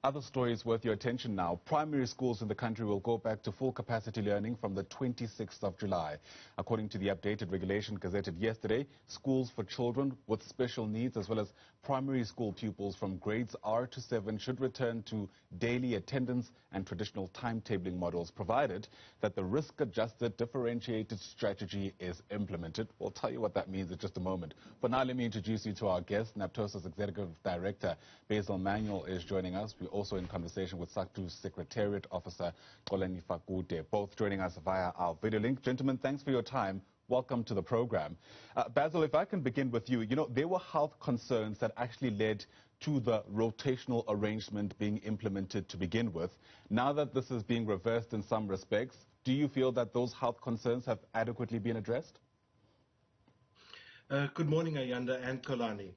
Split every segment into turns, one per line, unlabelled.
Other stories worth your attention now. Primary schools in the country will go back to full capacity learning from the 26th of July. According to the updated regulation gazetted yesterday, schools for children with special needs as well as primary school pupils from grades R to 7 should return to daily attendance and traditional timetabling models, provided that the risk-adjusted differentiated strategy is implemented. We'll tell you what that means in just a moment. For now, let me introduce you to our guest. Naptosas Executive Director Basil Manuel is joining us. We're also in conversation with SADTU Secretariat Officer Xolani Fakude, both joining us via our video link. Gentlemen, thanks for your time. Welcome to the program. Basil, if I can begin with you, there were health concerns that actually led to the rotational arrangement being implemented to begin with. Now that this is being reversed in some respects, do you feel that those health concerns have adequately been addressed?
Good morning, Ayanda and Xolani.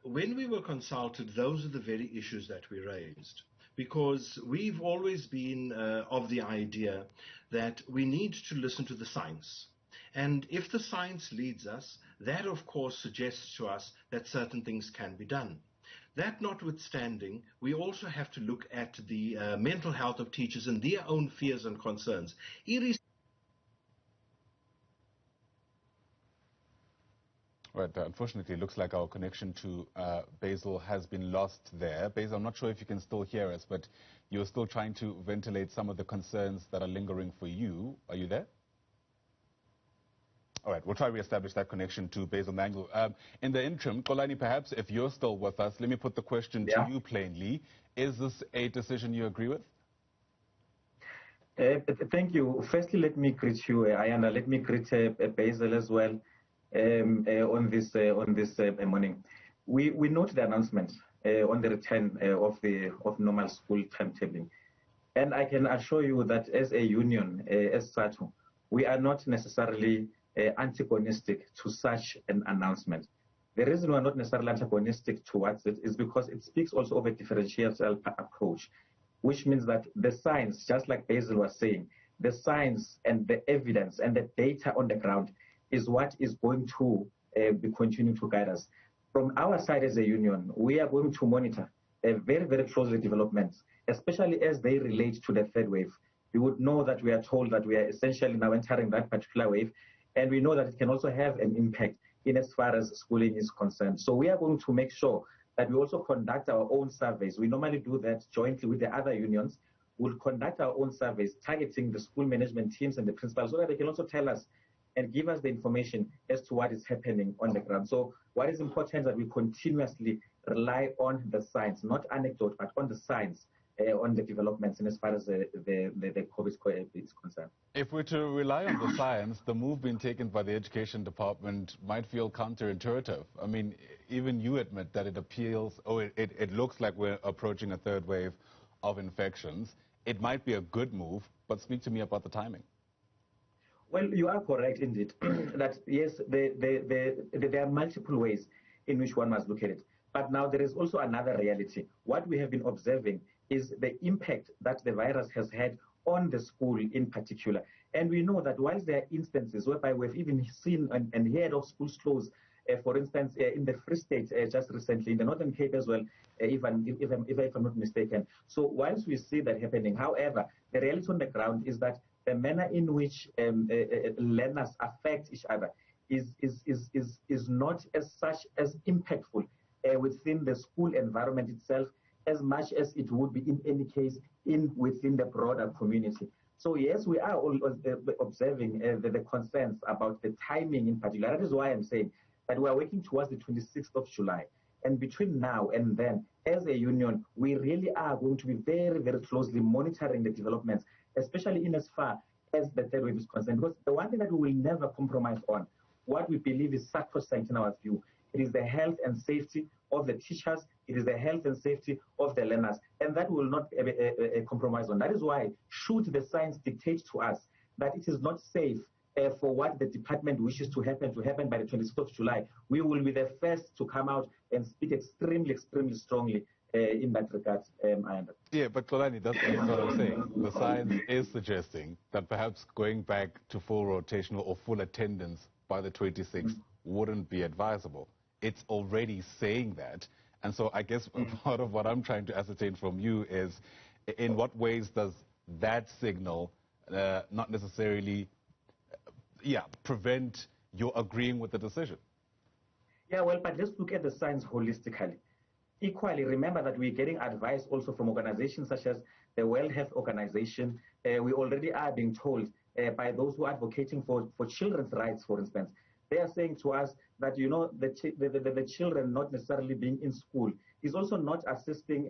When we were consulted, those are the very issues that we raised, because we've always been of the idea that we need to listen to the science. And if the science leads us, that of course suggests to us that certain things can be done. That notwithstanding, we also have to look at the mental health of teachers and their own fears and concerns.
Right, unfortunately, it looks like our connection to Basil has been lost there. Basil, I'm not sure if you can still hear us, but you're still trying to ventilate some of the concerns that are lingering for you. Are you there? All right, we'll try to reestablish that connection to Basil Manuel. In the interim, Xolani, perhaps if you're still with us, let me put the question to you plainly. Is this a decision you agree with?
Thank you. Firstly, let me greet you, Ayanda. Let me greet Basil as well. On this morning, we note the announcement on the return of normal school timetabling, and I can assure you that as a union, as SADTU, we are not necessarily antagonistic to such an announcement. The reason we are not necessarily antagonistic towards it is because it speaks also of a differential approach, which means that the science, just like Basil was saying, the science and the evidence and the data on the ground is what is going to be continuing to guide us. From our side as a union, we are going to monitor very, very closely developments, especially as they relate to the third wave. You would know that we are told that we are essentially now entering that particular wave, and we know that it can also have an impact in as far as schooling is concerned. So we are going to make sure that we also conduct our own surveys. We normally do that jointly with the other unions. We'll conduct our own surveys targeting the school management teams and the principals so that they can also tell us and give us the information as to what is happening on the ground. So what is important is that we continuously rely on the science, not anecdote, but on the science, on the developments and as far as the COVID is concerned.
If we're to rely on the science, the move being taken by the Education Department might feel counterintuitive. I mean, even you admit that it appeals, or it looks like we're approaching a third wave of infections. It might be a good move, but speak to me about the timing.
Well, you are correct indeed that yes, there are multiple ways in which one must look at it. But now there is also another reality. What we have been observing is the impact that the virus has had on the school in particular. And we know that whilst there are instances whereby we've even seen and heard of schools close, for instance, in the Free State just recently, in the Northern Cape as well, if I'm not mistaken. So whilst we see that happening, however, the reality on the ground is that the manner in which learners affect each other is not as such as impactful within the school environment itself as much as it would be in any case within the broader community. So yes, we are all observing the concerns about the timing in particular. That is why I'm saying that we are working towards the 26th of July. And between now and then, as a union, we really are going to be very, very closely monitoring the developments, especially in as far as the third wave is concerned. Because the one thing that we will never compromise on, what we believe is sacrosanct in our view, it is the health and safety of the teachers, it is the health and safety of the learners, and that will not compromise on. That is why, should the science dictate to us that it is not safe for what the department wishes to happen by the 26th of July, we will be the first to come out and speak extremely, extremely strongly in that regard.
Yeah, but Xolani, that's what I'm saying. The science is suggesting that perhaps going back to full rotational or full attendance by the 26th wouldn't be advisable. It's already saying that, And so I guess part of what I'm trying to ascertain from you is, in what ways does that signal not necessarily prevent your agreeing with the decision?
Yeah, well, but let's look at the science holistically. Equally, remember that we're getting advice also from organizations such as the World Health Organization. We already are being told by those who are advocating for children's rights, for instance. They are saying to us that, the children not necessarily being in school is also not assisting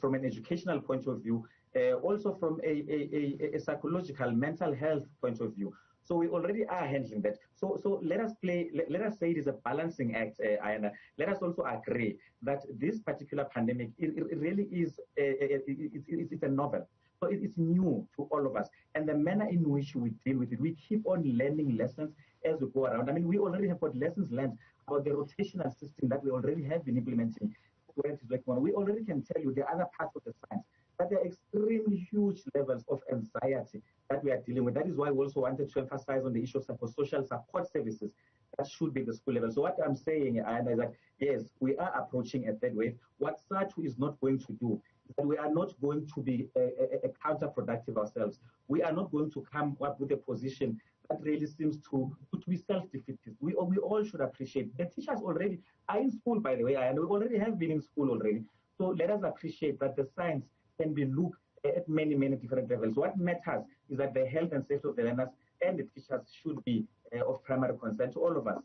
from an educational point of view, also from a psychological, mental health point of view. So we already are handling that. So let us say it is a balancing act, Ayana. Let us also agree that this particular pandemic, it really is, it's a novel. So it's new to all of us. And the manner in which we deal with it, we keep on learning lessons as we go around. I mean, we already have got lessons learned about the rotational system that we already have been implementing. We already can tell you the other parts of the science, that there are extremely huge levels of anxiety that we are dealing with. That is why we also wanted to emphasize on the issue of psychosocial support services that should be the school level. So what I'm saying, Anna, is that, yes, we are approaching a third wave. What SADTU is not going to do is that we are not going to be a counterproductive ourselves. We are not going to come up with a position that really seems to be self-defeatist. We all should appreciate. The teachers already are in school, by the way, and we already have been in school already. So let us appreciate that the science can be looked at many, many different levels. What matters is that the health and safety of the learners and the teachers should be of primary concern to all of us.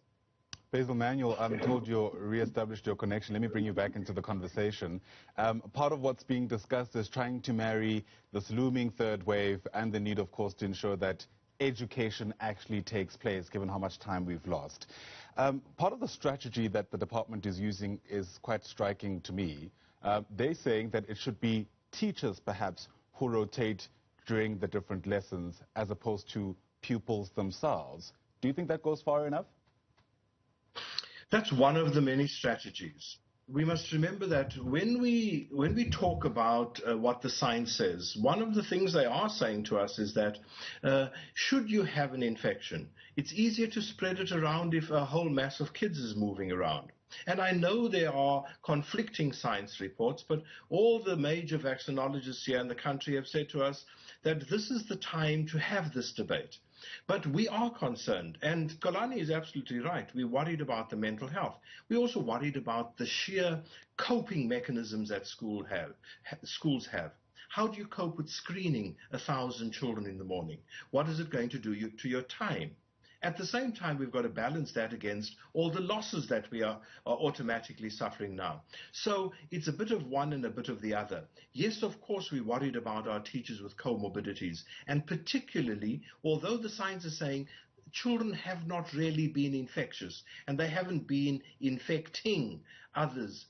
Basil, Manuel, I'm told you re-established your connection. Let me bring you back into the conversation. Part of what's being discussed is trying to marry this looming third wave and the need, of course, to ensure that education actually takes place, given how much time we've lost. Part of the strategy that the department is using is quite striking to me. They're saying that it should be teachers, perhaps, who rotate during the different lessons as opposed to pupils themselves. Do you think that goes far enough?
That's one of the many strategies. We must remember that when we talk about what the science says, one of the things they are saying to us is that should you have an infection, it's easier to spread it around if a whole mass of kids is moving around. And I know there are conflicting science reports, but all the major vaccinologists here in the country have said to us that this is the time to have this debate. But we are concerned, and Xolani is absolutely right. We're worried about the mental health. We're also worried about the sheer coping mechanisms that schools have. How do you cope with screening 1,000 children in the morning? What is it going to do to your time? At the same time, we've got to balance that against all the losses that we are automatically suffering now. So it's a bit of one and a bit of the other. Yes, of course, we're worried about our teachers with comorbidities. And particularly, although the science is saying children have not really been infectious and they haven't been infecting others,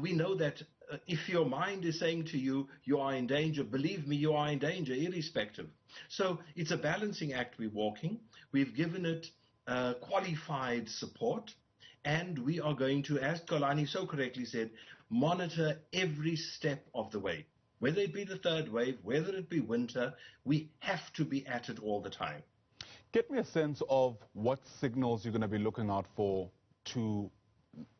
we know that if your mind is saying to you, you are in danger, believe me, you are in danger, irrespective. So it's a balancing act we're walking. We've given it qualified support, and we are going to, as Xolani so correctly said, monitor every step of the way. Whether it be the third wave, whether it be winter, we have to be at it all the time.
Get me a sense of what signals you're going to be looking out for to,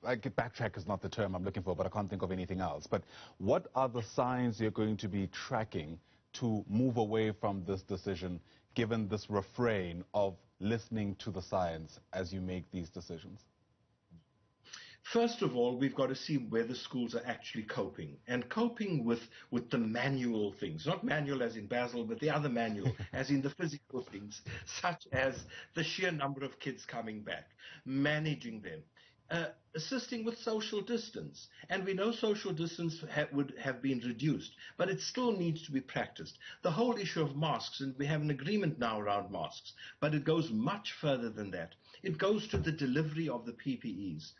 backtrack is not the term I'm looking for, but I can't think of anything else. But what are the signs you're going to be tracking to move away from this decision, given this refrain of listening to the science as you make these decisions?
First of all, we've got to see where the schools are actually coping, and coping with the manual things, not manual as in Basil, but the other manual, as in the physical things, such as the sheer number of kids coming back, managing them, assisting with social distance. And we know social distance would have been reduced, but it still needs to be practiced. The whole issue of masks, and we have an agreement now around masks, but it goes much further than that. It goes to the delivery of the PPEs.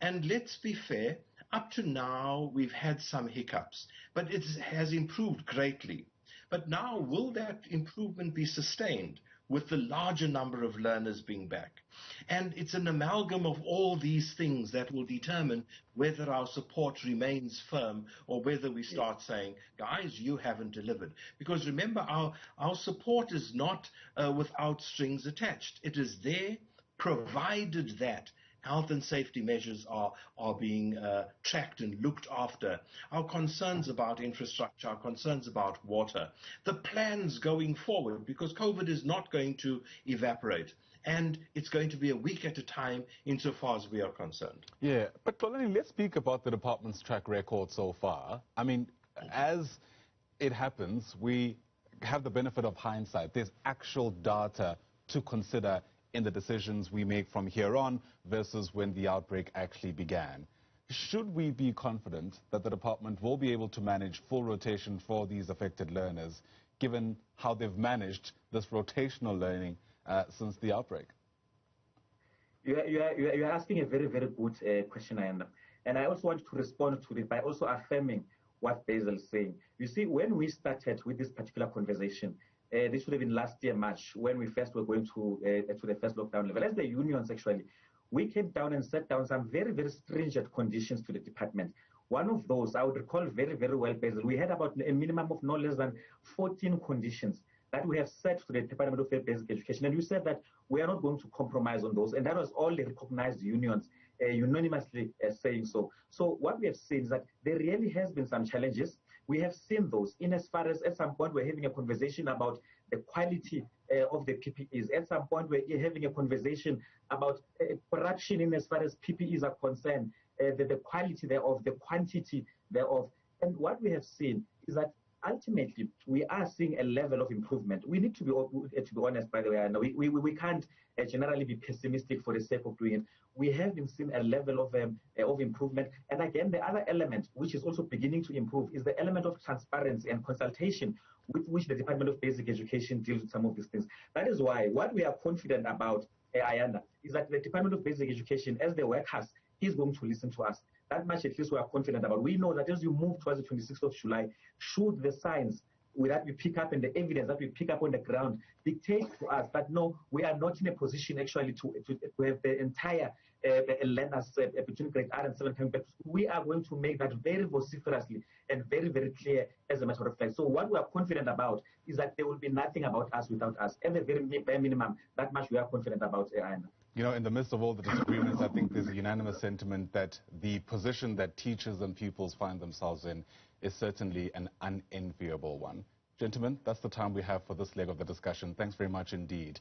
And let's be fair, up to now we've had some hiccups, but it has improved greatly. But now, will that improvement be sustained with the larger number of learners being back? And it's an amalgam of all these things that will determine whether our support remains firm or whether we start saying, guys, you haven't delivered. Because remember, our support is not without strings attached. It is there provided that health and safety measures are being tracked and looked after, our concerns about infrastructure, our concerns about water, the plans going forward, because COVID is not going to evaporate. And it's going to be a week at a time insofar as we are concerned.
Yeah, but Xolani, let's speak about the department's track record so far. I mean, as it happens, we have the benefit of hindsight. There's actual data to consider in the decisions we make from here on versus when the outbreak actually began. Should we be confident that the department will be able to manage full rotation for these affected learners, given how they've managed this rotational learning since the outbreak?
You're asking a very, very good question, Ayanda. And I also want to respond to it by also affirming what Basil is saying. You see, when we started with this particular conversation, this would have been last year, March, when we first were going to the first lockdown level. As the unions, actually, we came down and set down some very, very stringent conditions to the department. One of those, I would recall very, very well, Basil, we had about a minimum of no less than 14 conditions that we have set to the Department of Basic Education. And we said that we are not going to compromise on those. And that was all the recognized unions unanimously saying so. So what we have seen is that there really has been some challenges. We have seen those in as far as at some point we're having a conversation about the quality of the PPEs. At some point we're having a conversation about corruption in as far as PPEs are concerned, the quality thereof, the quantity thereof. And what we have seen is that ultimately, we are seeing a level of improvement. We need to be honest, by the way, and we can't generally be pessimistic for the sake of doing it. We have been seeing a level of improvement. And again, the other element, which is also beginning to improve, is the element of transparency and consultation with which the Department of Basic Education deals with some of these things. That is why what we are confident about, Ayanda, is that the Department of Basic Education, as the workers, is going to listen to us. That much at least we are confident about. We know that as you move towards the 26th of July, should the signs that we pick up and the evidence that we pick up on the ground dictate to us that no, we are not in a position actually to have the entire learners between grade R and 7 coming back to school, we are going to make that very vociferously and very, very clear as a matter of fact. So what we are confident about is that there will be nothing about us without us. At the very bare minimum, that much we are confident about, Anna.
You know, in the midst of all the disagreements, I think there's a unanimous sentiment that the position that teachers and pupils find themselves in is certainly an unenviable one. Gentlemen, that's the time we have for this leg of the discussion. Thanks very much indeed.